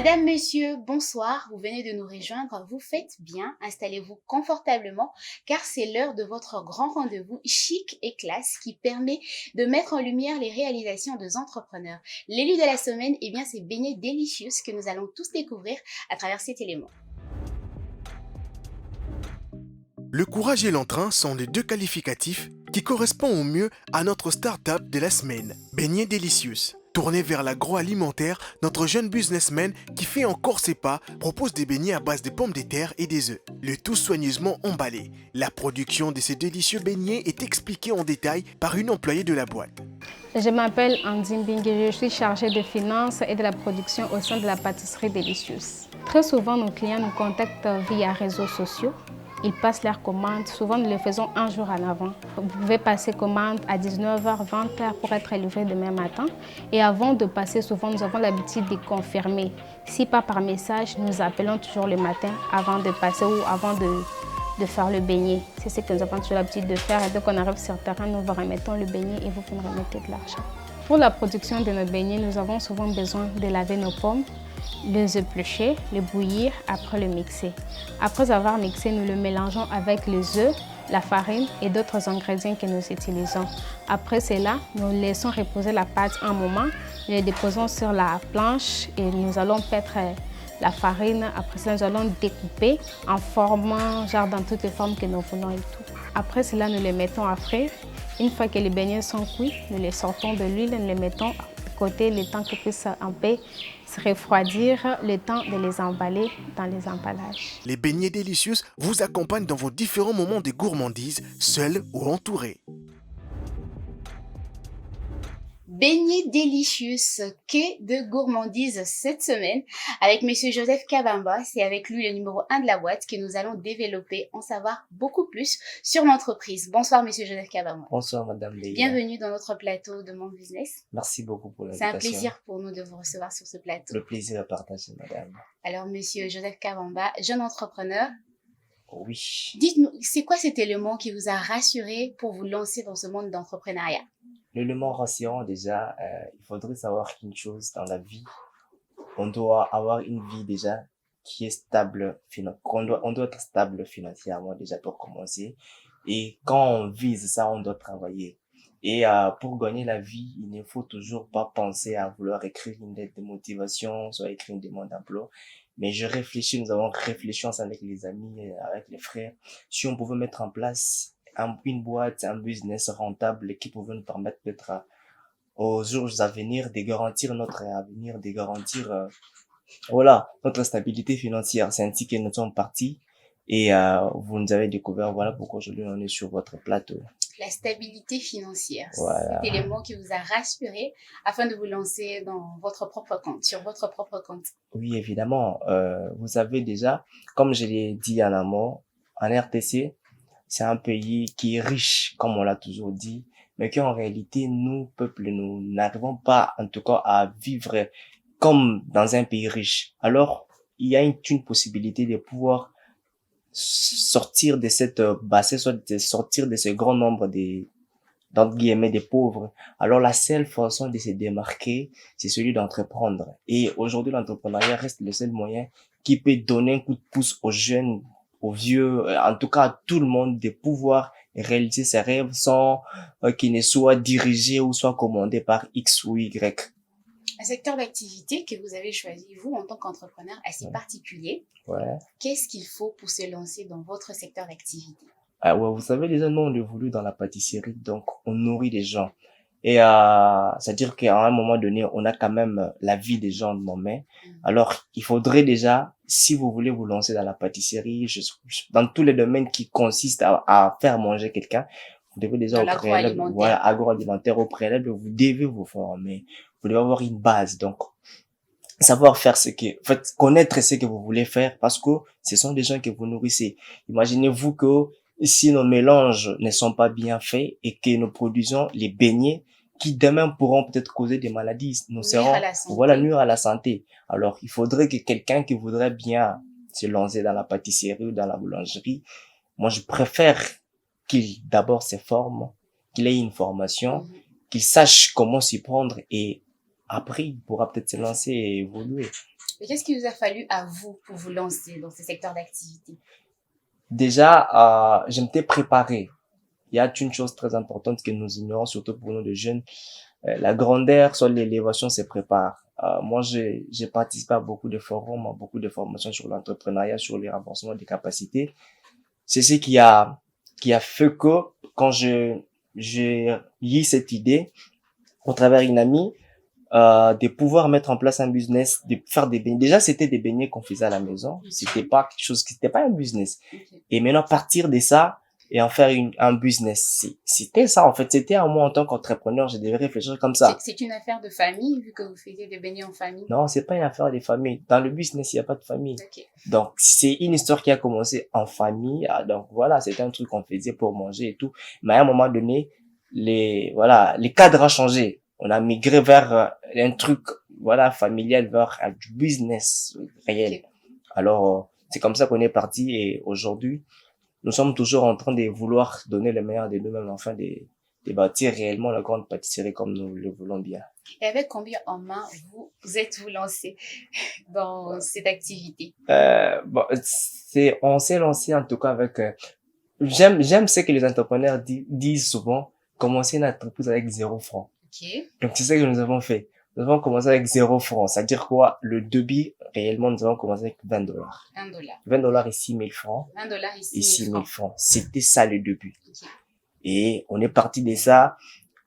Madame, monsieur, bonsoir. Vous venez de nous rejoindre. Vous faites bien. Installez-vous confortablement car c'est l'heure de votre grand rendez-vous chic et classe qui permet de mettre en lumière les réalisations des entrepreneurs. L'élu de la semaine, eh bien, c'est beignets délicieux que nous allons tous découvrir à travers cet élément. Le courage et l'entrain sont les deux qualificatifs qui correspondent au mieux à notre start-up de la semaine, Beignets Delicious. Tourné vers l'agroalimentaire, notre jeune businessman qui fait encore ses pas propose des beignets à base de pommes de terre et des œufs, le tout soigneusement emballé. La production de ces délicieux beignets est expliquée en détail par une employée de la boîte. Je m'appelle Andine Bingue, je suis chargée de finances et de la production au sein de la pâtisserie Delicious. Très souvent, nos clients nous contactent via réseaux sociaux. Ils passent leurs commandes. Souvent, nous le faisons un jour en avant. Vous pouvez passer commande à 19h, 20h pour être livré demain matin. Et avant de passer, souvent, nous avons l'habitude de confirmer. Si pas par message, nous appelons toujours le matin avant de passer ou avant de faire le beignet. C'est ce que nous avons toujours l'habitude de faire. Et dès qu'on arrive sur le terrain, nous vous remettons le beignet et vous nous remettez de l'argent. Pour la production de nos beignets, nous avons souvent besoin de laver nos pommes, les éplucher, les bouillir, après le mixer. Après avoir mixé, nous le mélangeons avec les œufs, la farine et d'autres ingrédients que nous utilisons. Après cela, nous laissons reposer la pâte un moment, nous le déposons sur la planche et nous allons mettre la farine. Après ça, nous allons découper en formant, genre dans toutes les formes que nous voulons et tout. Après cela, nous les mettons à frire. Une fois que les beignets sont cuits, nous les sortons de l'huile, nous les mettons à côté le temps qu'ils puissent un peu se refroidir, le temps de les emballer dans les emballages. Les beignets délicieux vous accompagnent dans vos différents moments de gourmandise, seuls ou entourés. Beignets délicieux, que de gourmandise cette semaine avec Monsieur Joseph Kabamba. C'est avec lui le numéro 1 de la boîte que nous allons développer, en savoir beaucoup plus sur l'entreprise. Bonsoir Monsieur Joseph Kabamba. Bonsoir Madame Leïla. Bienvenue dans notre plateau de Mon Business. Merci beaucoup pour C'est l'invitation. un plaisir pour nous de vous recevoir sur ce plateau. Le plaisir est partagé, Madame. Alors Monsieur Joseph Kabamba, jeune entrepreneur, Oui. dites-nous, c'est quoi cet élément qui vous a rassuré pour vous lancer dans ce monde d'entrepreneuriat? L'élément rassurant déjà, il faudrait savoir qu'une chose dans la vie, on doit avoir une vie déjà qui est stable, on doit être stable financièrement déjà pour commencer. Et quand on vise ça, on doit travailler. Et pour gagner la vie, il ne faut toujours pas penser à vouloir écrire une lettre de motivation, soit écrire une demande d'emploi. Mais nous avons réfléchi ensemble avec les amis, avec les frères, si on pouvait mettre en place une boîte, un business rentable qui pouvait nous permettre d'être aux jours à venir, de garantir notre avenir, de garantir voilà, notre stabilité financière. C'est ainsi que nous sommes partis et vous nous avez découvert, voilà pourquoi aujourd'hui on est sur votre plateau. La stabilité financière, Voilà. cet élément qui vous a rassuré afin de vous lancer dans votre propre compte, sur votre propre compte. Oui, évidemment. Vous savez déjà, comme je l'ai dit en amont, en RTC, c'est un pays qui est riche, comme on l'a toujours dit, mais qu'en réalité, nous, peuple, nous n'arrivons pas, en tout cas, à vivre comme dans un pays riche. Alors, il y a une possibilité de pouvoir sortir de cette bassesse, soit de sortir de ce grand nombre d'entre guillemets, des pauvres. Alors, la seule façon de se démarquer, c'est celui d'entreprendre. Et aujourd'hui, l'entrepreneuriat reste le seul moyen qui peut donner un coup de pouce aux jeunes, aux vieux, en tout cas à tout le monde, de pouvoir réaliser ses rêves sans qu'ils ne soient dirigés ou soient commandés par X ou Y. Un secteur d'activité que vous avez choisi, vous, en tant qu'entrepreneur, assez particulier. Ouais. Qu'est-ce qu'il faut pour se lancer dans votre secteur d'activité? Ouais, vous savez, déjà, nous, on évolue dans la pâtisserie, donc on nourrit les gens. Et c'est-à-dire qu'à un moment donné, on a quand même la vie des gens de nos mains. Alors, il faudrait déjà, si vous voulez vous lancer dans la pâtisserie, dans tous les domaines qui consistent à faire manger quelqu'un, vous devez déjà Dans au préalable, l'agroalimentaire. voilà, agroalimentaire au préalable, vous devez vous former. Vous devez avoir une base. Donc, savoir faire en fait, connaître ce que vous voulez faire parce que ce sont des gens que vous nourrissez. Imaginez-vous que si nos mélanges ne sont pas bien faits et que nous produisons les beignets qui demain pourront peut-être causer des maladies, nuire à la santé. Alors, il faudrait que quelqu'un qui voudrait bien se lancer dans la pâtisserie ou dans la boulangerie, moi, je préfère qu'il d'abord se forme, qu'il ait une formation, qu'il sache comment s'y prendre et après, il pourra peut-être se lancer et évoluer. Et qu'est-ce qu'il vous a fallu à vous pour vous lancer dans ce secteur d'activité? Déjà, je m'étais préparé. Il y a une chose très importante que nous ignorons, surtout pour nous les jeunes. La grandeur sur l'élévation se prépare. Moi, j'ai participé à beaucoup de forums, à beaucoup de formations sur l'entrepreneuriat, sur les renforcements des capacités. C'est ce qui a fait que quand j'ai eu cette idée, au travers d'une amie, de pouvoir mettre en place un business, de faire des beignets. Déjà, c'était des beignets qu'on faisait à la maison. C'était pas quelque chose c'était pas un business. Ok. Et maintenant, partir de ça et en faire un business, c'était ça, en fait. C'était à moi, en tant qu'entrepreneur, je devais réfléchir comme ça. C'est une affaire de famille, vu que vous faisiez des beignets en famille? Non, c'est pas une affaire des familles. Dans le business, il n'y a pas de famille. Ok. Donc, c'est une histoire qui a commencé en famille. Donc, voilà, c'était un truc qu'on faisait pour manger et tout. Mais à un moment donné, les cadres ont changé. On a migré vers un truc, familial, vers du business réel. Ok. Alors, c'est comme ça qu'on est parti et aujourd'hui, nous sommes toujours en train de vouloir donner le meilleur de nous-mêmes, enfin, de bâtir réellement la grande pâtisserie comme nous le voulons bien. Et avec combien en main vous êtes-vous lancé dans cette activité? On s'est lancé en tout cas avec, j'aime ce que les entrepreneurs disent souvent, commencer une entreprise avec 0 francs. Ok. Donc, c'est ça que nous avons fait. Nous avons commencé avec 0 francs. C'est-à-dire quoi? Le débit, réellement, nous avons commencé avec $20. $1. $20 et 6 000 francs. $1 et Et 6 6 000 000 francs. francs. C'était ça le début. Ok. Et on est parti de ça,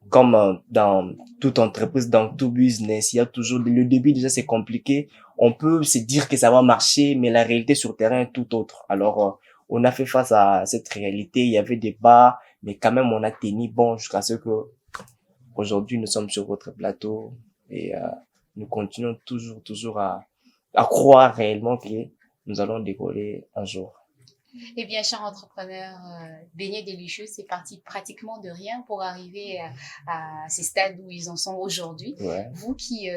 comme dans toute entreprise, dans tout business, il y a toujours, le début déjà c'est compliqué. On peut se dire que ça va marcher, mais la réalité sur le terrain est tout autre. Alors, on a fait face à cette réalité. Il y avait des bas, mais quand même on a tenu bon jusqu'à ce que aujourd'hui nous sommes sur votre plateau et nous continuons toujours à croire réellement que nous allons décoller un jour. Eh bien, cher entrepreneur, Beignets Délicieux, c'est parti pratiquement de rien pour arriver à ces stades où ils en sont aujourd'hui. Ouais. Vous qui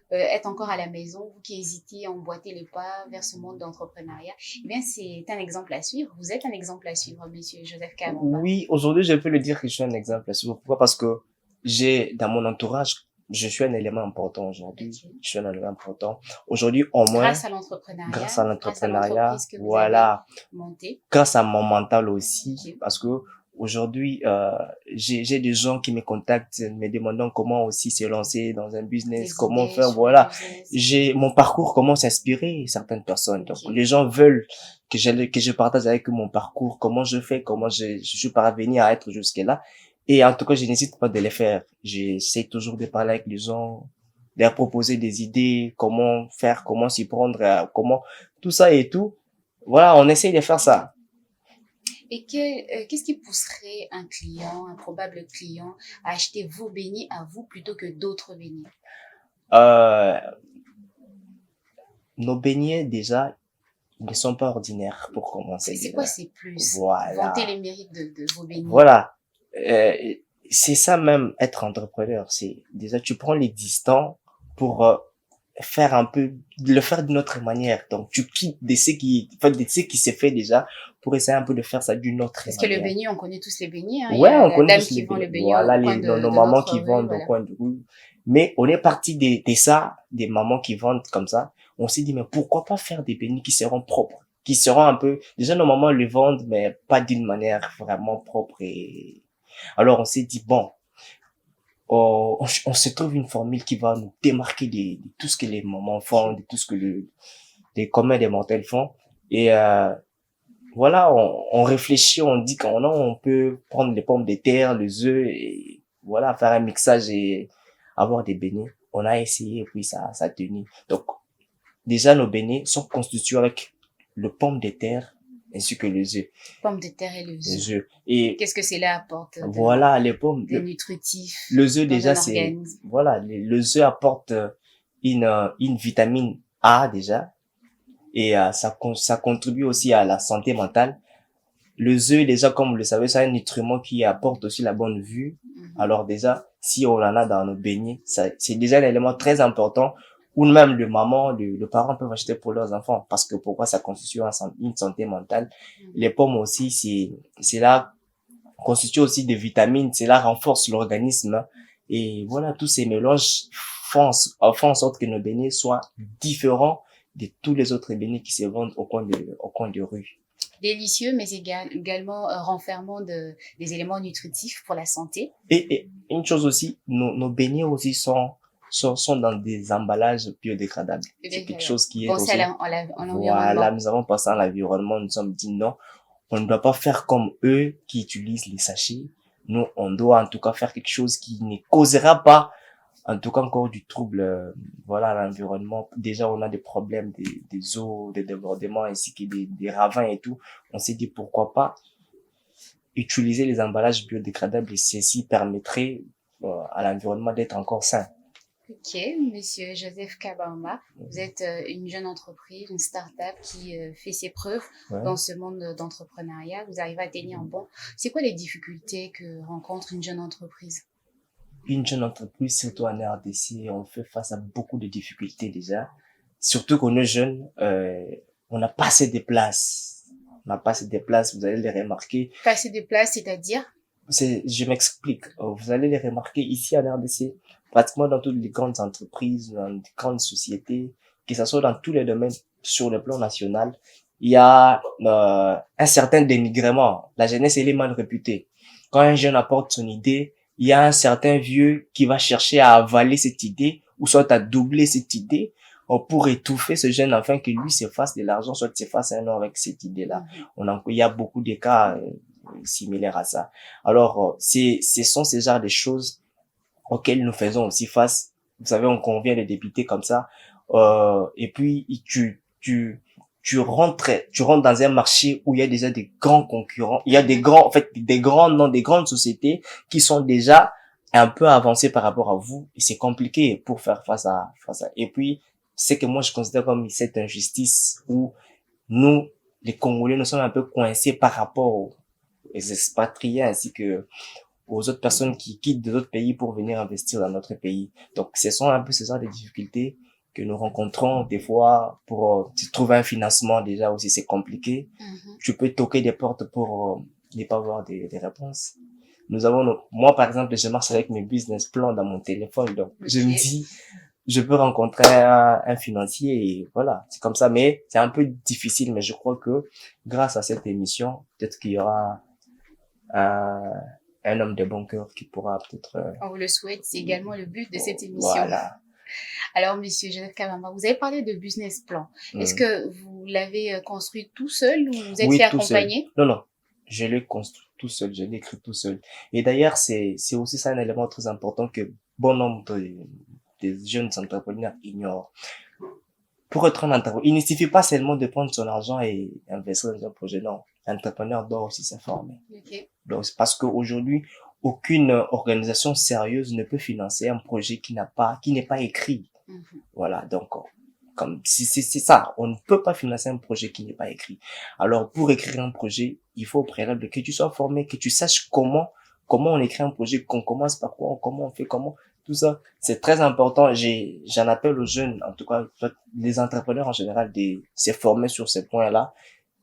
êtes encore à la maison, vous qui hésitez à emboîter les pas vers ce monde d'entrepreneuriat, eh bien, c'est un exemple à suivre. Vous êtes un exemple à suivre, monsieur Joseph Kabamba. Oui, aujourd'hui, je peux le dire que je suis un exemple à suivre. Pourquoi? Parce que j'ai, dans mon entourage, je suis un élément important aujourd'hui. Ok. Je suis un élément important. Aujourd'hui, au moins, Grâce à l'entrepreneuriat, grâce à l'entrepreneuriat, l'entreprise que vous voilà, avez montée. grâce à mon mental aussi, Ok. parce que aujourd'hui, j'ai des gens qui me contactent, me demandant comment aussi se lancer dans un business, Des comment idées faire, sur voilà. le business. J'ai mon parcours, comment s'inspirer certaines personnes. Donc, Ok. les gens veulent que je partage avec eux mon parcours, comment je fais, comment je suis parvenu à être jusque là. Et en tout cas, je n'hésite pas de les faire. J'essaie toujours de parler avec les gens, de leur proposer des idées, comment faire, comment s'y prendre, comment, tout ça et tout. Voilà, on essaie de faire ça. Et qu'est-ce qui pousserait un client, un probable client, à acheter vos beignets à vous plutôt que d'autres beignets? Nos beignets, déjà, ne sont pas ordinaires pour commencer. C'est quoi ces plus? Voilà. Vanter les mérites de vos beignets. Voilà. C'est ça même, être entrepreneur. C'est, déjà, tu prends l'existant pour faire un peu, le faire d'une autre manière. Donc, tu quittes de ce qui s'est fait déjà pour essayer un peu de faire ça d'une autre Parce que manière. le beignet, on connaît tous les beignets. Hein. Ouais, Il y a on connaît la dame tous qui les vend le beignets. beignet Voilà, au coin nos de mamans notre qui rue, vendent voilà. au coin de rue. Mais on est parti de ça, des mamans qui vendent comme ça. On s'est dit, mais pourquoi pas faire des beignets qui seront propres, qui seront un peu, déjà nos mamans les vendent, mais pas d'une manière vraiment propre et, alors on s'est dit, bon, on se trouve une formule qui va nous démarquer de tout ce que les mamans font, de tout ce que les communs des mortels font. Et voilà, on réfléchit, on dit on peut prendre les pommes de terre, les œufs, et voilà, faire un mixage et avoir des beignets. On a essayé et puis ça a tenu. Donc, déjà, nos beignets sont constitués avec le pomme de terre ainsi que les œufs. Pommes de terre et le Les œuf. œufs. Et Qu'est-ce que cela apporte voilà, les pommes. de nutritifs Les œufs dans déjà un c'est organisme? voilà, les œufs apportent une vitamine A déjà et ça contribue aussi à la santé mentale. Les œufs déjà comme vous le savez, c'est un nutriment qui apporte aussi la bonne vue. Mhm. Alors déjà si on en a dans nos beignets, c'est déjà un élément très important ou même le maman, le parent peuvent acheter pour leurs enfants parce que pourquoi ça constitue une santé mentale. Les pommes aussi c'est là constitue aussi des vitamines, cela renforce l'organisme et voilà, tous ces mélanges font en sorte que nos beignets soient différents de tous les autres beignets qui se vendent au coin de rue. Délicieux, mais également renfermant des éléments nutritifs pour la santé. Et une chose aussi, nos beignets aussi sont dans des emballages biodégradables. C'est quelque chose qui est Pensez aussi... à l'environnement. Voilà, nous avons pensé à l'environnement, nous sommes dit non, on ne doit pas faire comme eux qui utilisent les sachets. Nous, on doit en tout cas faire quelque chose qui ne causera pas, en tout cas encore du trouble, voilà, à l'environnement. Déjà, on a des problèmes des eaux, des débordements ainsi que des ravins et tout. On s'est dit pourquoi pas utiliser les emballages biodégradables et ceci permettrait à l'environnement d'être encore sain. Ok, Monsieur Joseph Kabamba, vous êtes une jeune entreprise, une start-up qui fait ses preuves dans ce monde d'entrepreneuriat. Vous arrivez à tenir bon. C'est quoi les difficultés que rencontre une jeune entreprise? Une jeune entreprise, surtout en RDC, on fait face à beaucoup de difficultés déjà. Surtout qu'on est jeune, on n'a pas assez de places. On n'a pas assez de places, vous allez les remarquer. Pas assez de places, c'est-à-dire? Je m'explique. Vous allez les remarquer ici en RDC, pratiquement dans toutes les grandes entreprises, dans les grandes sociétés, que ce soit dans tous les domaines sur le plan national, il y a un certain dénigrement. La jeunesse, elle est mal réputée. Quand un jeune apporte son idée, il y a un certain vieux qui va chercher à avaler cette idée, ou soit à doubler cette idée, pour étouffer ce jeune afin que lui se fasse de l'argent, soit se fasse un nom avec cette idée-là. Il y a beaucoup de cas similaires à ça. Alors, ce sont ces genres de choses auxquelles nous faisons aussi face. Vous savez, on convient de débuter comme ça, et puis tu rentres dans un marché où il y a déjà des grands concurrents, il y a des grands noms, des grandes sociétés qui sont déjà un peu avancées par rapport à vous, et c'est compliqué pour faire face à. Et puis, c'est que moi je considère comme cette injustice où nous, les Congolais, nous sommes un peu coincés par rapport aux expatriés ainsi que aux autres personnes qui quittent d'autres pays pour venir investir dans notre pays. Donc, ce sont un peu ces genres de difficultés que nous rencontrons des fois pour trouver un financement. Déjà aussi, c'est compliqué. Tu peux toquer des portes pour ne pas avoir des réponses. Moi, par exemple, je marche avec mes business plans dans mon téléphone. Donc, je me dis, je peux rencontrer un financier et voilà, c'est comme ça. Mais c'est un peu difficile, mais je crois que grâce à cette émission, peut-être qu'il y aura un homme de bon cœur qui pourra peut-être... On vous le souhaite, c'est également le but de cette émission. Voilà. Alors, Monsieur Joseph Kabamba, vous avez parlé de business plan. Est-ce que vous l'avez construit tout seul ou vous êtes fait accompagner? Non, je l'ai construit tout seul, je l'ai écrit tout seul. Et d'ailleurs, c'est aussi ça un élément très important que bon nombre des jeunes entrepreneurs ignorent. Pour être un entrepreneur, il ne suffit pas seulement de prendre son argent et investir dans un projet, non. L'entrepreneur doit aussi s'informer. Donc, parce qu'aujourd'hui, aucune organisation sérieuse ne peut financer un projet qui n'est pas écrit. Voilà. Donc, comme, c'est ça. On ne peut pas financer un projet qui n'est pas écrit. Alors, pour écrire un projet, il faut au préalable que tu sois formé, que tu saches comment on écrit un projet, qu'on commence par quoi, comment on fait, tout ça. C'est très important. J'en appelle aux jeunes, en tout cas, les entrepreneurs en général, de se former sur ces points-là.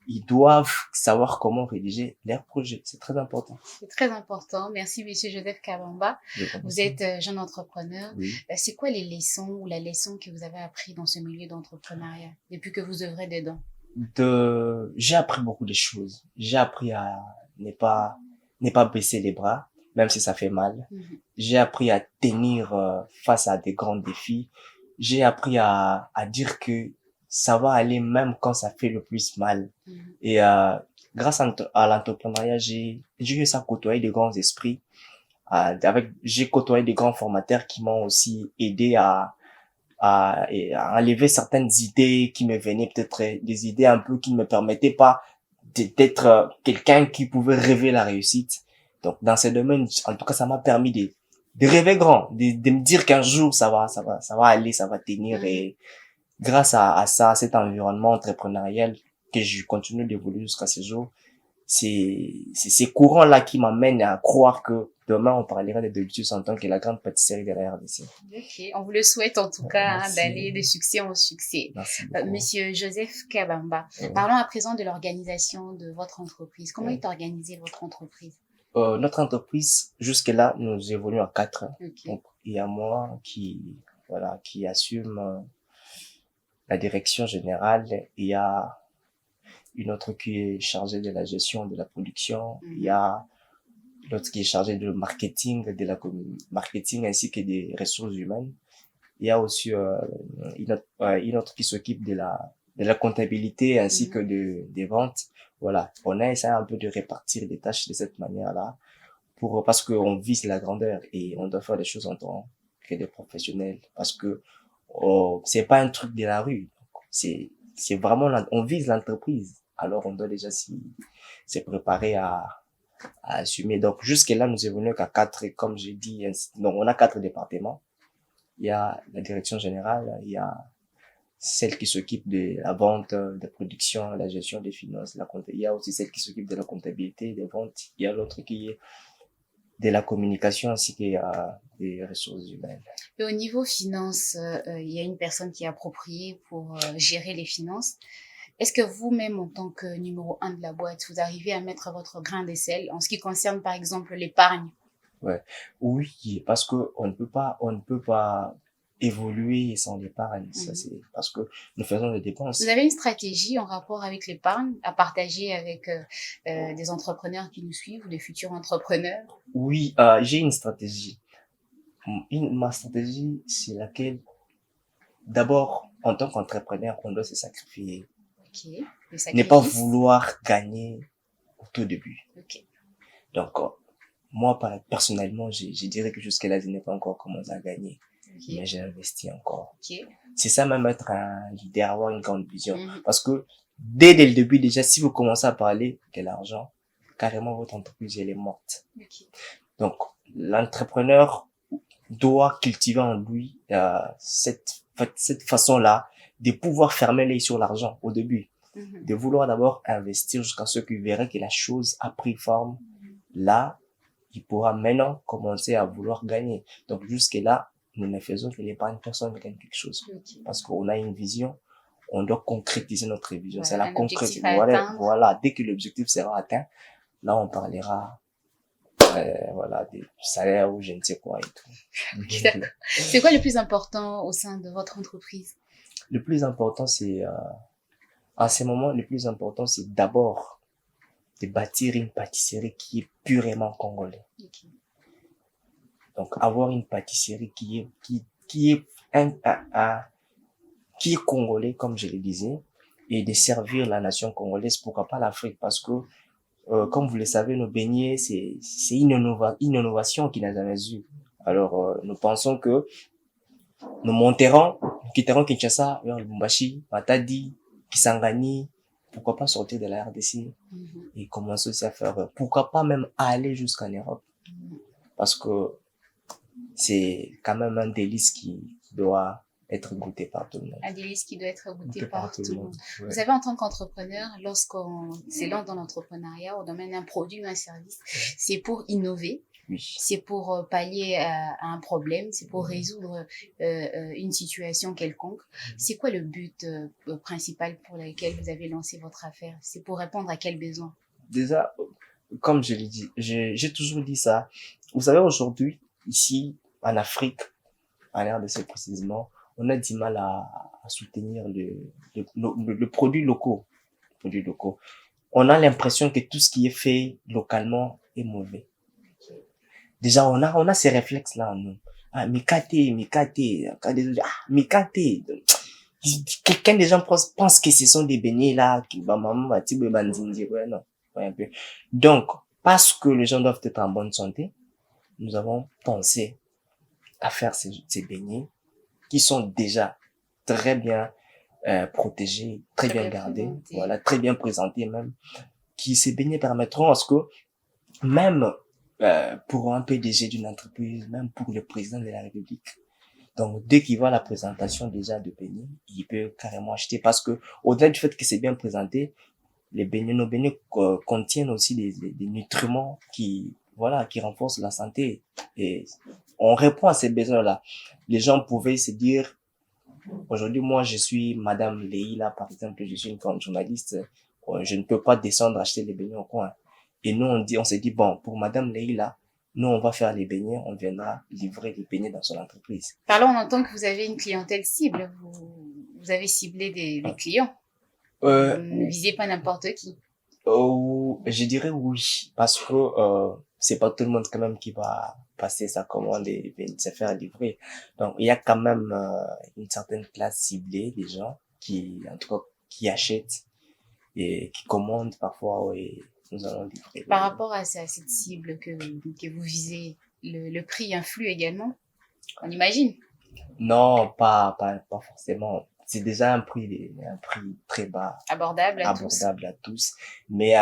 Ils doivent savoir comment rédiger leur projet. C'est très important. C'est très important. Merci, Monsieur Joseph Kabamba. Vous êtes jeune entrepreneur. Oui. C'est quoi les leçons ou la leçon que vous avez appris dans ce milieu d'entrepreneuriat depuis que vous œuvrez dedans? J'ai appris beaucoup de choses. J'ai appris à ne pas baisser les bras, même si ça fait mal. J'ai appris à tenir face à des grands défis. J'ai appris à dire que ça va aller même quand ça fait le plus mal. Et grâce à l'entrepreneuriat, j'ai eu ça côtoyer des grands esprits. J'ai côtoyé des grands formateurs qui m'ont aussi aidé à enlever certaines idées qui me venaient, peut-être des idées un peu qui ne me permettaient pas d'être quelqu'un qui pouvait rêver la réussite. Donc dans ce domaine, en tout cas, ça m'a permis de rêver grand, de me dire qu'un jour ça va aller, ça va tenir. Et grâce à ça, à cet environnement entrepreneurial que je continue d'évoluer jusqu'à ce jour, c'est ces courants-là qui m'amènent à croire que demain on parlera de Delicious en tant que la grande pâtisserie de la RDC. Ok, on vous le souhaite en tout cas d'aller de succès en succès. Merci Monsieur Joseph Kabamba, parlons à présent de l'organisation de votre entreprise. Comment est organisée votre entreprise? Notre entreprise, jusque-là, nous évoluons à 4. Okay. Donc, il y a moi qui assume la direction générale, il y a une autre qui est chargée de la gestion de la production, il y a l'autre qui est chargée de marketing, marketing ainsi que des ressources humaines. Il y a aussi une autre qui s'occupe de la comptabilité ainsi que des ventes. Voilà, on a essayé un peu de répartir les tâches de cette manière-là parce qu'on vise la grandeur et on doit faire les choses en tant que des professionnels parce que c'est pas un truc de la rue. C'est vraiment on vise l'entreprise. Alors on doit déjà se préparer à assumer. Donc jusque-là, nous évoluons qu'à 4 et comme j'ai dit, donc on a 4 départements. Il y a la direction générale, il y a celle qui s'occupe de la vente, de la production, la gestion des finances, il y a aussi celle qui s'occupe de la comptabilité, des ventes, il y a l'autre qui est de la communication ainsi qu'il y a des ressources humaines. Et au niveau finance, il y a une personne qui est appropriée pour gérer les finances. Est-ce que vous-même, en tant que numéro 1 de la boîte, vous arrivez à mettre votre grain de sel en ce qui concerne, par exemple, l'épargne? Ouais. Oui, parce que on ne peut pas évoluer sans l'épargne. Ça, c'est parce que nous faisons des dépenses. Vous avez une stratégie en rapport avec l'épargne à partager avec des entrepreneurs qui nous suivent ou des futurs entrepreneurs? Oui, j'ai une stratégie. Ma stratégie, c'est laquelle, d'abord, en tant qu'entrepreneur, on doit se sacrifier. Ok. Ne pas vouloir gagner au tout début. Ok. Donc, moi, personnellement, je dirais que jusqu'à là, je n'ai pas encore commencé à gagner. Okay. Mais j'ai investi encore. Okay. C'est ça même être un leader, avoir une grande vision. Parce que dès le début, déjà, si vous commencez à parler de l'argent, carrément, votre entreprise, elle est morte. Okay. Donc, l'entrepreneur doit cultiver en lui cette façon-là de pouvoir fermer l'œil sur l'argent au début. De vouloir d'abord investir jusqu'à ce qu'il verra que la chose a pris forme. Là, il pourra maintenant commencer à vouloir gagner. Donc, jusque-là, nous ne faisons que l'épargne, personne ne gagne quelque chose. Okay. Parce qu'on a une vision, on doit concrétiser notre vision. Ouais, c'est la concrétisation. Voilà, dès que l'objectif sera atteint, là, on parlera du salaire ou je ne sais quoi et tout. Okay, c'est quoi le plus important au sein de votre entreprise? Le plus important, c'est à ces moments, le plus important, c'est d'abord de bâtir une pâtisserie qui est purement congolais. Okay. Donc, avoir une pâtisserie qui est congolais, comme je le disais, et de servir la nation congolaise, pourquoi pas l'Afrique, parce que, comme vous le savez, nos beignets, c'est une innovation qui n'a jamais eu. Alors, nous pensons que nous quitterons Kinshasa vers Lubumbashi, Matadi, Kisangani, pourquoi pas sortir de la RDC et commencer aussi à faire, pourquoi pas même aller jusqu'en Europe, parce que c'est quand même un délice qui doit être goûté par tout le monde. Un délice qui doit être goûté par tout le monde. Ouais. Vous savez, en tant qu'entrepreneur, lorsqu'on s'élance dans l'entrepreneuriat, on domine un produit ou un service, c'est pour innover. Oui. C'est pour pallier à un problème, c'est pour résoudre une situation quelconque. C'est quoi le but principal pour lequel vous avez lancé votre affaire? C'est pour répondre à quel besoin? Déjà, comme je l'ai dit, j'ai toujours dit ça. Vous savez, aujourd'hui, ici, en Afrique, en RDC précisément, on a du mal à soutenir le produit locaux. On a l'impression que tout ce qui est fait localement est mauvais. Déjà, on a ces réflexes-là en nous. Ah, mikate. Quelqu'un des gens pense que ce sont des beignets là, donc, parce que les gens doivent être en bonne santé, nous avons pensé à faire ces beignets qui sont déjà très bien protégés, très bien gardés, voilà, très bien présentés même, ces beignets permettront à ce que même pour un PDG d'une entreprise, même pour le président de la République, donc dès qu'il voit la présentation déjà de beignets, il peut carrément acheter, parce que au-delà du fait que c'est bien présenté, nos beignets contiennent aussi des nutriments qui renforcent la santé, et on répond à ces besoins-là. Les gens pouvaient se dire, aujourd'hui, moi, je suis Madame Leïla, par exemple, je suis une grande journaliste, je ne peux pas descendre acheter les beignets au coin. Et nous, on s'est dit, bon, pour Madame Leïla, nous, on va faire les beignets, on viendra livrer les beignets dans son entreprise. Par là, on entend que vous avez une clientèle cible. Vous Vous avez ciblé des clients. Euh, Vous ne visez pas n'importe qui. je dirais oui, parce que c'est pas tout le monde quand même qui va passer sa commande et venir se faire livrer. Donc il y a quand même une certaine classe ciblée des gens qui, en tout cas, qui achètent et qui commandent parfois et nous allons livrer. Par rapport à cette cible que vous visez, le prix influe également, on imagine. Non, pas forcément. C'est déjà un prix très bas, Abordable à tous. abordable à tous. Mais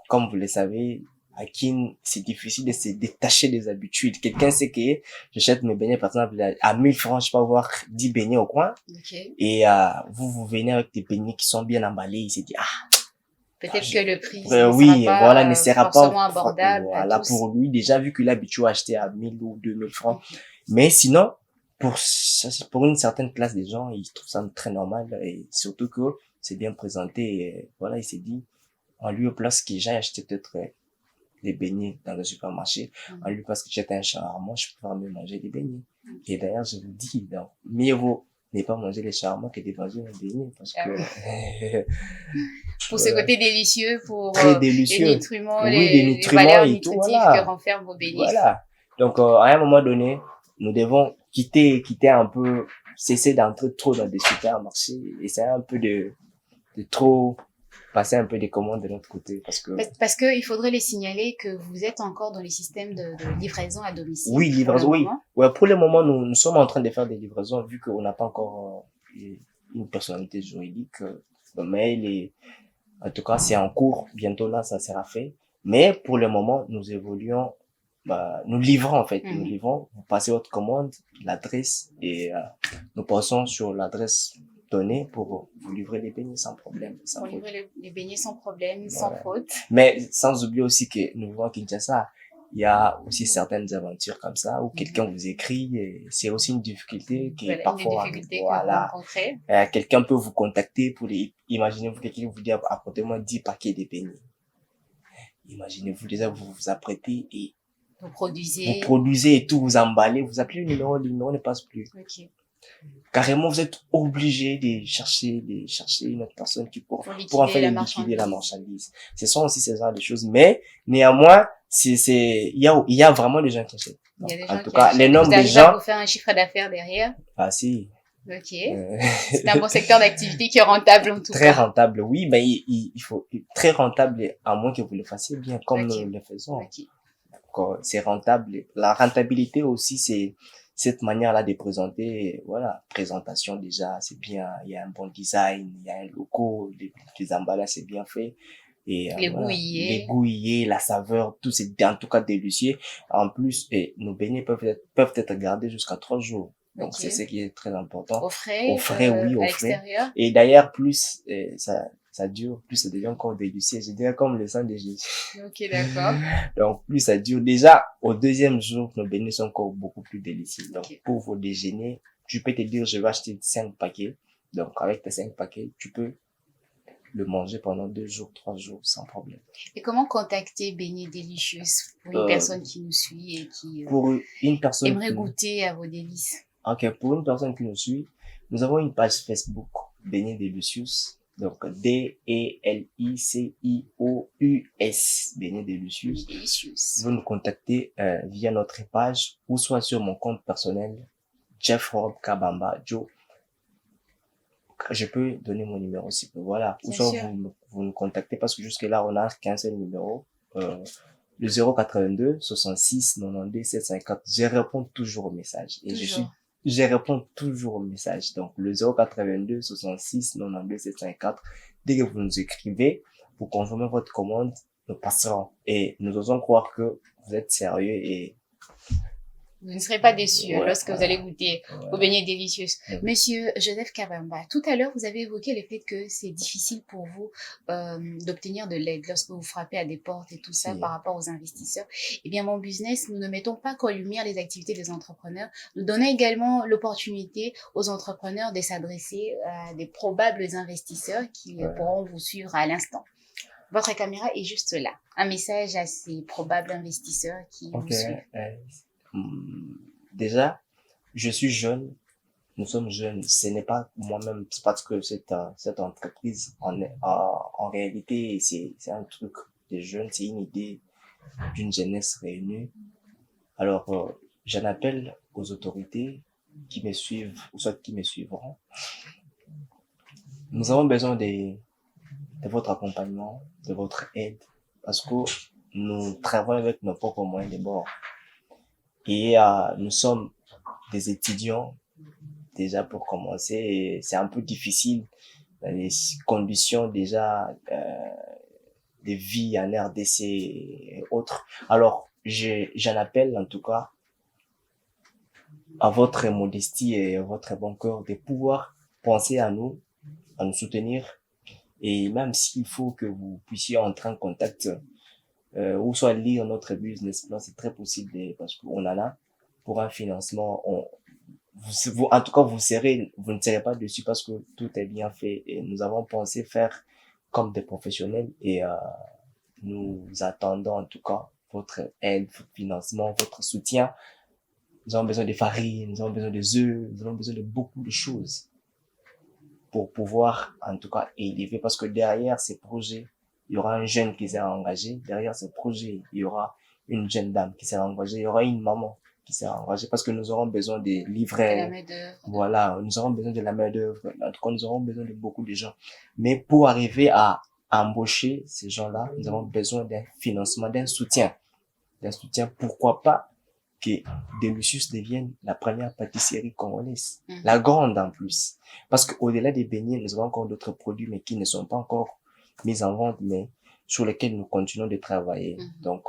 comme vous le savez, à Kin, c'est difficile de se détacher des habitudes. Quelqu'un sait que j'achète mes beignets, par exemple, à 1000 francs, je peux avoir 10 beignets au coin. Ok. Et vous venez avec des beignets qui sont bien emballés. Il s'est dit, Peut-être que le prix oui, sera pas voilà, ne sera pas forcément abordable voilà, à tous. pour lui, déjà vu qu'il est habitué à acheter à 1000 ou 2000 francs. Mais sinon, pour une certaine classe de gens, ils trouvent ça très normal et surtout que c'est bien présenté. Et voilà, il s'est dit, en lieu place que j'aille acheter peut-être des beignets dans le supermarché, en lieu place que j'achète un shawarma, je préfère mieux manger des beignets. Et d'ailleurs, je vous dis, donc, mieux vaut ne pas manger les shawarma que de manger un beignet parce que pour ce côté délicieux, pour très délicieux. les nutriments, Oui, les nutriments valeurs et tout, nutritives voilà. que renferment vos beignets. Voilà. Donc, à un moment donné, nous devons quitter un peu, cesser d'entrer trop dans des supermarchés, essayer un peu de trop passer un peu des commandes de notre côté parce que il faudrait les signaler que vous êtes encore dans les systèmes de livraison à domicile. Oui, livraison, oui. Moment. Ouais, pour le moment, nous sommes en train de faire des livraisons vu qu'on n'a pas encore une personnalité juridique, mais en tout cas, c'est en cours. Bientôt là, ça sera fait. Mais pour le moment, nous évoluons, nous livrons en fait. Nous livrons. Vous passez votre commande, l'adresse et nous passons sur l'adresse donnée pour vous livrer les beignets sans problème. Pour livrer les beignets sans problème, sans faute. Mais sans oublier aussi que nous vivons à Kinshasa. Il y a aussi certaines aventures comme ça où quelqu'un vous écrit et c'est aussi une difficulté qui voilà, parfois une difficulté voilà, que vous rencontrez. Quelqu'un peut vous contacter pour imaginez-vous quelqu'un vous dit apportez-moi 10 paquets de beignets. Imaginez-vous déjà vous vous apprêtez et vous produisez et tout, vous emballez, vous appelez le numéro ne passe plus. Okay. Carrément, vous êtes obligé de chercher une autre personne qui pour en faire liquider la marchandise. Ce sont aussi ces genres de choses. Mais, néanmoins, il y a vraiment des gens qui achètent. Il y a des en gens tout qui cas, achètent. les nombres de gens. Vous faire un chiffre d'affaires derrière. Ah, si. Ok. C'est un bon secteur d'activité qui est rentable, en tout très cas. Très rentable, oui. Mais il faut, très rentable, à moins que vous le fassiez bien, comme nous le faisons. C'est rentable. La rentabilité aussi, c'est cette manière-là de présenter, voilà, présentation déjà, c'est bien, il y a un bon design, il y a un logo, les emballages, c'est bien fait. Et, les goûillés, la saveur, tout c'est en tout cas délicieux. En plus, nos beignets peuvent être gardés jusqu'à 3 jours. Donc, c'est ce qui est très important. Au frais, oui, au frais. Et d'ailleurs, plus, ça dure, plus ça devient encore délicieux. Je dirais comme le sang de Jésus. Ok, d'accord. Donc, plus ça dure. Déjà, au deuxième jour, nos beignets sont encore beaucoup plus délicieux. Donc, pour vos déjeuners, tu peux te dire, je vais acheter 5 paquets. Donc, avec tes 5 paquets, tu peux le manger pendant 2 jours, 3 jours, sans problème. Et comment contacter Beignets Delicious pour une personne qui nous suit et qui pour une personne aimerait goûter à vos délices? Ok, pour une personne qui nous suit, nous avons une page Facebook, Beignets Delicious. Donc, D-E-L-I-C-I-O-U-S, Beignets Delicious. Vous nous contactez via notre page ou soit sur mon compte personnel, Jeff Rob Kabamba Joe. Je peux donner mon numéro aussi. Voilà. Ou soit vous nous contactez parce que jusque là, on n'a qu'un seul numéro. Le 082 66 92 754. Je réponds toujours aux messages. Et je réponds toujours aux messages. Donc, le 082 66 92 754. Dès que vous nous écrivez, vous confirmez votre commande, nous passerons. Et nous osons croire que vous êtes sérieux et vous ne serez pas déçus lorsque vous allez goûter aux beignets délicieux. Monsieur Joseph Kabamba, tout à l'heure, vous avez évoqué le fait que c'est difficile pour vous d'obtenir de l'aide lorsque vous frappez à des portes et tout ça par rapport aux investisseurs. Eh bien, Mon Business, nous ne mettons pas qu'en lumière les activités des entrepreneurs. Nous donnons également l'opportunité aux entrepreneurs de s'adresser à des probables investisseurs qui pourront vous suivre à l'instant. Votre caméra est juste là. Un message à ces probables investisseurs qui vous suivent. Déjà, je suis jeune, nous sommes jeunes. Ce n'est pas moi-même, c'est parce que cette entreprise, en réalité, c'est un truc des jeunes, c'est une idée d'une jeunesse réunie. Alors, j'en appelle aux autorités qui me suivent, ou soit qui me suivront. Nous avons besoin de votre accompagnement, de votre aide, parce que nous travaillons avec nos propres moyens de bord. Et nous sommes des étudiants, déjà pour commencer, et c'est un peu difficile dans les conditions déjà de vie en RDC et autres. Alors, j'en appelle en tout cas à votre modestie et à votre bon cœur de pouvoir penser à nous soutenir. Et même s'il faut que vous puissiez entrer en contact ou soit lire notre business plan, c'est très possible parce qu'on en a pour un financement. En tout cas, vous ne serez pas dessus parce que tout est bien fait et nous avons pensé faire comme des professionnels et nous attendons en tout cas votre aide, votre financement, votre soutien. Nous avons besoin de farine, nous avons besoin de œufs, nous avons besoin de beaucoup de choses pour pouvoir en tout cas élever, parce que derrière ces projets, il y aura un jeune qui sera engagé, derrière ces projets, il y aura une jeune dame qui sera engagée, il y aura une maman qui sera engagée, parce que nous aurons besoin des livrets, voilà, nous aurons besoin de la main-d'œuvre, en tout cas, nous aurons besoin de beaucoup de gens. Mais pour arriver à embaucher ces gens-là, nous avons besoin d'un financement, d'un soutien, pourquoi pas que Delicious devienne la première pâtisserie congolaise, la grande en plus. Parce qu'au-delà des beignets, nous avons encore d'autres produits, mais qui ne sont pas encore mis en vente, mais sur lesquels nous continuons de travailler. Donc,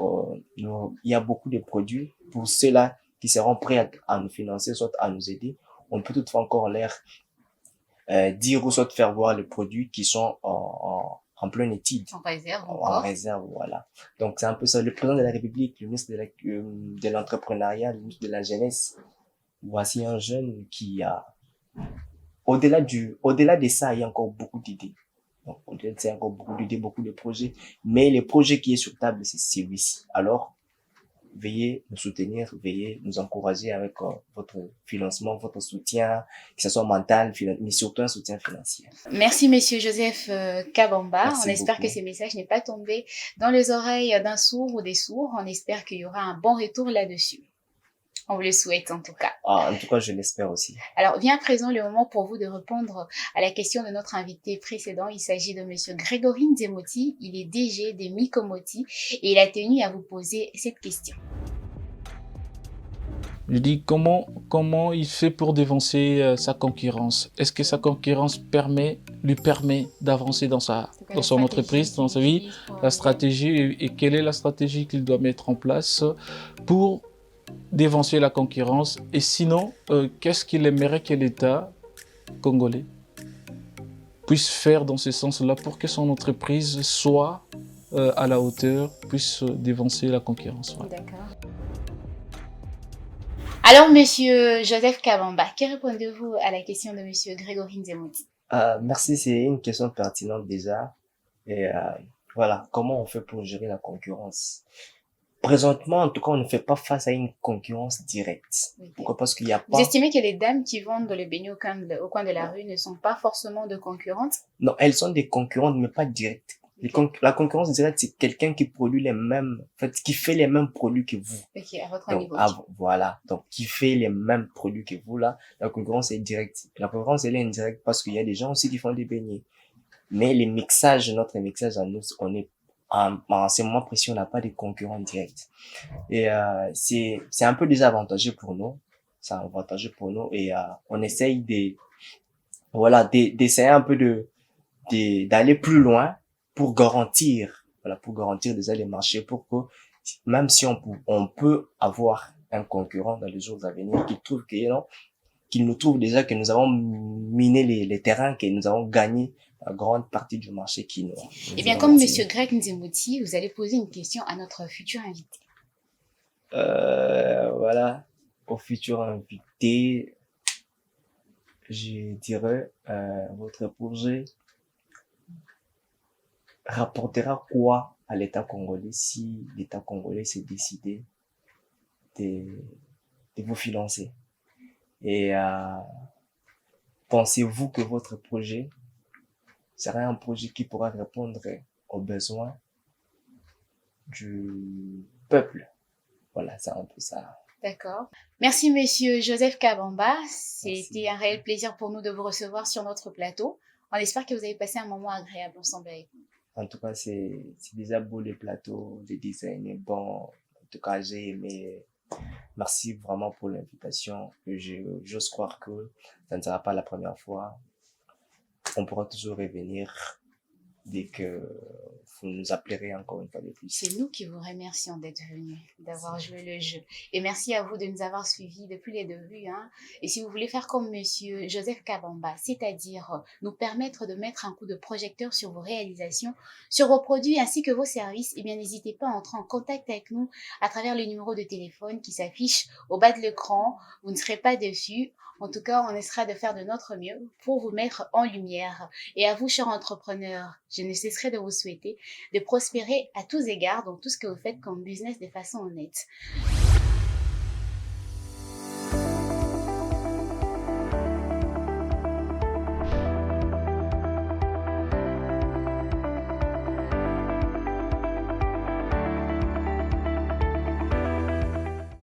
il y a beaucoup de produits. Pour ceux-là qui seront prêts à nous financer, soit à nous aider, on peut toutefois encore leur dire ou soit faire voir les produits qui sont en pleine étude. En réserve, voilà. Donc, c'est un peu ça. Le président de la République, le ministre de l'entrepreneuriat, le ministre de la jeunesse, voici un jeune qui a, au-delà de ça, il y a encore beaucoup d'idées. Donc, au-delà de ça, il y a encore beaucoup d'idées, beaucoup de projets. Mais le projet qui est sur table, c'est celui-ci. Alors, veuillez nous soutenir, veuillez nous encourager avec votre financement, votre soutien, que ce soit mental, mais surtout un soutien financier. Merci, Monsieur Joseph Kabamba. Merci on espère beaucoup. que ce message n'est pas tombé dans les oreilles d'un sourd ou des sourds. On espère qu'il y aura un bon retour là-dessus. On vous le souhaite en tout cas. En tout cas, je l'espère aussi. Alors, vient à présent le moment pour vous de répondre à la question de notre invité précédent. Il s'agit de Monsieur Grégory Nzemoti. Il est DG des Mikomoti et il a tenu à vous poser cette question. Je dis comment il fait pour dévancer sa concurrence. Est-ce que sa concurrence lui permet d'avancer dans son entreprise, dans sa vie, la stratégie et quelle est la stratégie qu'il doit mettre en place pour dévancer la concurrence, et sinon, qu'est-ce qu'il aimerait que l'État congolais puisse faire dans ce sens-là pour que son entreprise soit à la hauteur, puisse dévancer la concurrence. Voilà. D'accord. Alors, Monsieur Joseph Kabamba, que répondez-vous à la question de Monsieur Grégory Nzemoti? Merci, c'est une question pertinente déjà. Et voilà, comment on fait pour gérer la concurrence? Présentement, en tout cas, on ne fait pas face à une concurrence directe. Oui. Pourquoi? Parce qu'il n'y a pas... Vous estimez que les dames qui vendent le beignet au coin de la rue ne sont pas forcément de concurrentes? Non, elles sont des concurrentes, mais pas directes. La concurrence directe, c'est quelqu'un qui produit les mêmes, en fait, qui fait les mêmes produits que vous. Ok, à votre Donc, niveau. voilà. Donc, qui fait les mêmes produits que vous, là. La concurrence est directe. La concurrence, elle est indirecte parce qu'il y a des gens aussi qui font des beignets. Mais notre mixage à nous, on est, en ce moment précis, on n'a pas de concurrents directs. Et, c'est un peu désavantageux pour nous. C'est avantageux pour nous et, on essaye d'essayer un peu d'aller plus loin pour garantir déjà les marchés, pour que même si on peut avoir un concurrent dans les jours à venir qu'il nous trouve déjà que nous avons miné les terrains, que nous avons gagné la grande partie du marché qui nous... Eh bien, comme Monsieur Greg Nzemoti, vous allez poser une question à notre futur invité. Voilà, au futur invité, je dirais, votre projet rapportera quoi à l'État congolais si l'État congolais s'est décidé de vous financer? Et pensez-vous que votre projet serait un projet qui pourra répondre aux besoins du peuple? Voilà, c'est un peu ça. D'accord. Merci, monsieur Joseph Kabamba. Merci. C'était un réel plaisir pour nous de vous recevoir sur notre plateau. On espère que vous avez passé un moment agréable ensemble avec nous. En tout cas, c'est déjà beau le plateau, le design est bon. En tout cas, j'ai aimé. Merci vraiment pour l'invitation. J'ose croire que ça ne sera pas la première fois. On pourra toujours revenir dès que vous nous appellerez encore une fois de plus. C'est nous qui vous remercions d'être venus, d'avoir joué le jeu. Et merci à vous de nous avoir suivis depuis les débuts. Et si vous voulez faire comme monsieur Joseph Kabamba, c'est-à-dire nous permettre de mettre un coup de projecteur sur vos réalisations, sur vos produits ainsi que vos services, eh bien n'hésitez pas à entrer en contact avec nous à travers le numéro de téléphone qui s'affiche au bas de l'écran. Vous ne serez pas déçus. En tout cas, on essaiera de faire de notre mieux pour vous mettre en lumière. Et à vous, chers entrepreneurs, je ne cesserai de vous souhaiter de prospérer à tous égards dans tout ce que vous faites comme business de façon honnête.